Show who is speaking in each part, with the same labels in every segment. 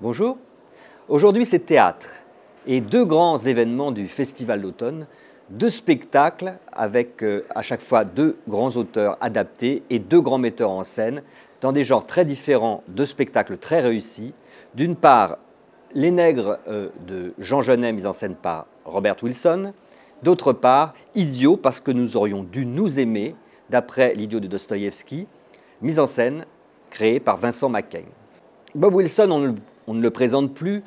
Speaker 1: Bonjour. Aujourd'hui, c'est théâtre et deux grands événements du Festival d'automne, deux spectacles avec à chaque fois deux grands auteurs adaptés et deux grands metteurs en scène dans des genres très différents, deux spectacles très réussis. D'une part, Les Nègres de Jean Genet, mis en scène par Robert Wilson. D'autre part, Idiot, parce que nous aurions dû nous aimer, d'après L'Idiot de Dostoïevski, mise en scène, créée par Vincent Macaigne. Bob Wilson, on ne le présente plus,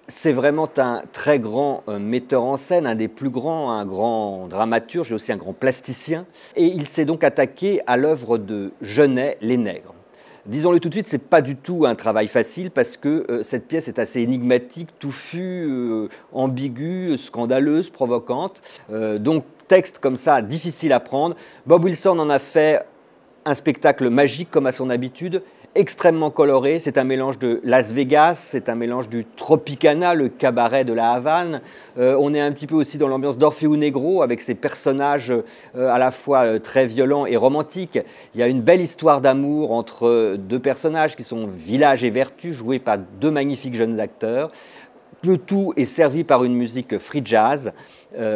Speaker 1: c'est vraiment un très grand metteur en scène, un des plus grands, un grand dramaturge et aussi un grand plasticien. Et il s'est donc attaqué à l'œuvre de Genet, Les Nègres. Disons-le tout de suite, ce n'est pas du tout un travail facile parce que cette pièce est assez énigmatique, touffue, ambiguë, scandaleuse, provocante. Donc texte comme ça, difficile à prendre. Bob Wilson en a fait un spectacle magique comme à son habitude, extrêmement coloré. C'est un mélange de Las Vegas, c'est un mélange du Tropicana, le cabaret de la Havane. On est un petit peu aussi dans l'ambiance d'Orfeo Negro avec ses personnages à la fois très violents et romantiques. Il y a une belle histoire d'amour entre deux personnages qui sont Village et Vertu, joués par deux magnifiques jeunes acteurs. Le tout est servi par une musique free jazz,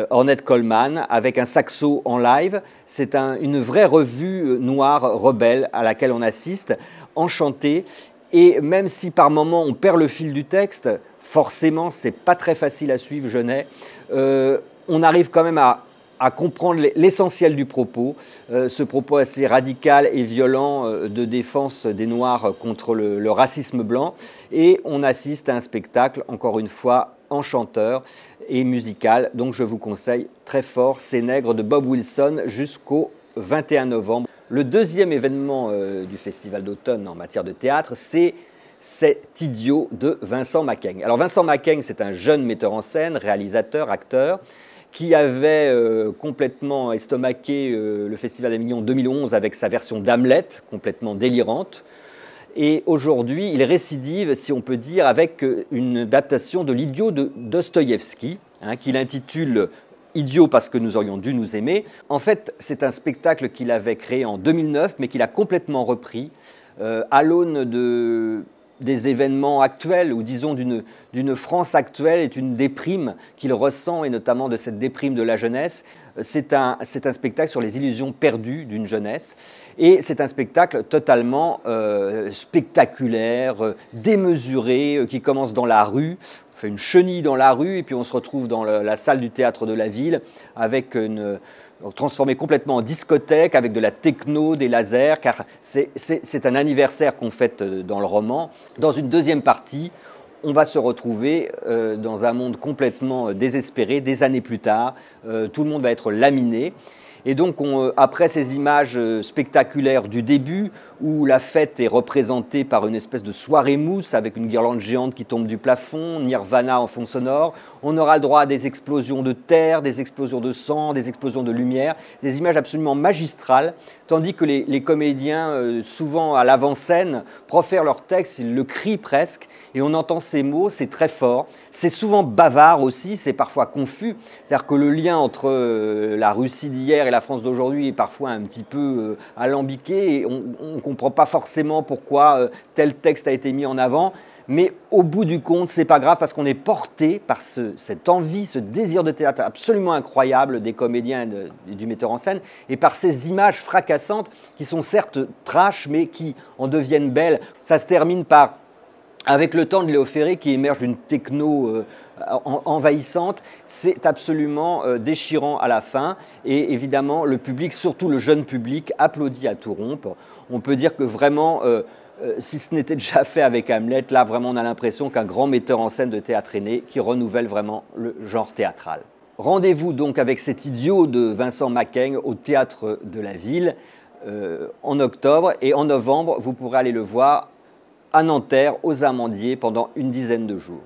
Speaker 1: Ornette Coleman, avec un saxo en live. C'est une vraie revue noire rebelle à laquelle on assiste, enchantée. Et même si par moments on perd le fil du texte, forcément c'est pas très facile à suivre, Genet, on arrive quand même à comprendre l'essentiel du propos, ce propos assez radical et violent de défense des Noirs contre le racisme blanc. Et on assiste à un spectacle, encore une fois, enchanteur et musical. Donc je vous conseille très fort Ces Nègres de Bob Wilson jusqu'au 21 novembre. Le deuxième événement du Festival d'automne en matière de théâtre, c'est Cet Idiot de Vincent Macaigne. Alors Vincent Macaigne, c'est un jeune metteur en scène, réalisateur, acteur, qui avait complètement estomaqué le Festival d'Avignon 2011 avec sa version d'Hamlet, complètement délirante. Et aujourd'hui, il récidive, si on peut dire, avec une adaptation de L'Idiot de Dostoïevski, qu'il intitule Idiot parce que nous aurions dû nous aimer. En fait, c'est un spectacle qu'il avait créé en 2009, mais qu'il a complètement repris à l'aune des événements actuels, ou disons d'une France actuelle et d'une déprime qu'il ressent, et notamment de cette déprime de la jeunesse. C'est un spectacle sur les illusions perdues d'une jeunesse, et c'est un spectacle totalement spectaculaire, démesuré, qui commence dans la rue. On fait une chenille dans la rue, et puis on se retrouve dans la salle du théâtre de la ville, avec transformé complètement en discothèque, avec de la techno, des lasers, car c'est un anniversaire qu'on fête dans le roman. Dans une deuxième partie, on va se retrouver dans un monde complètement désespéré, des années plus tard. Tout le monde va être laminé. Et donc, après ces images spectaculaires du début, où la fête est représentée par une espèce de soirée mousse avec une guirlande géante qui tombe du plafond, Nirvana en fond sonore, on aura le droit à des explosions de terre, des explosions de sang, des explosions de lumière, des images absolument magistrales, tandis que les comédiens, souvent à l'avant-scène, profèrent leur texte, ils le crient presque, et on entend ces mots, c'est très fort. C'est souvent bavard aussi, c'est parfois confus, c'est-à-dire que le lien entre la Russie d'hier et la France d'aujourd'hui est parfois un petit peu alambiqué, et on ne comprend pas forcément pourquoi tel texte a été mis en avant. Mais au bout du compte, c'est pas grave parce qu'on est porté par cette envie, ce désir de théâtre absolument incroyable des comédiens et du metteur en scène, et par ces images fracassantes qui sont certes trash, mais qui en deviennent belles. Ça se termine par avec le temps de Léo Ferré qui émerge d'une techno envahissante. C'est absolument déchirant à la fin. Et évidemment, le public, surtout le jeune public, applaudit à tout rompre. On peut dire que vraiment, si ce n'était déjà fait avec Hamlet, là vraiment on a l'impression qu'un grand metteur en scène de théâtre est né qui renouvelle vraiment le genre théâtral. Rendez-vous donc avec Cet Idiot de Vincent Macaigne au Théâtre de la Ville en octobre. Et en novembre, vous pourrez aller le voir à Nanterre, aux Amandiers, pendant une dizaine de jours.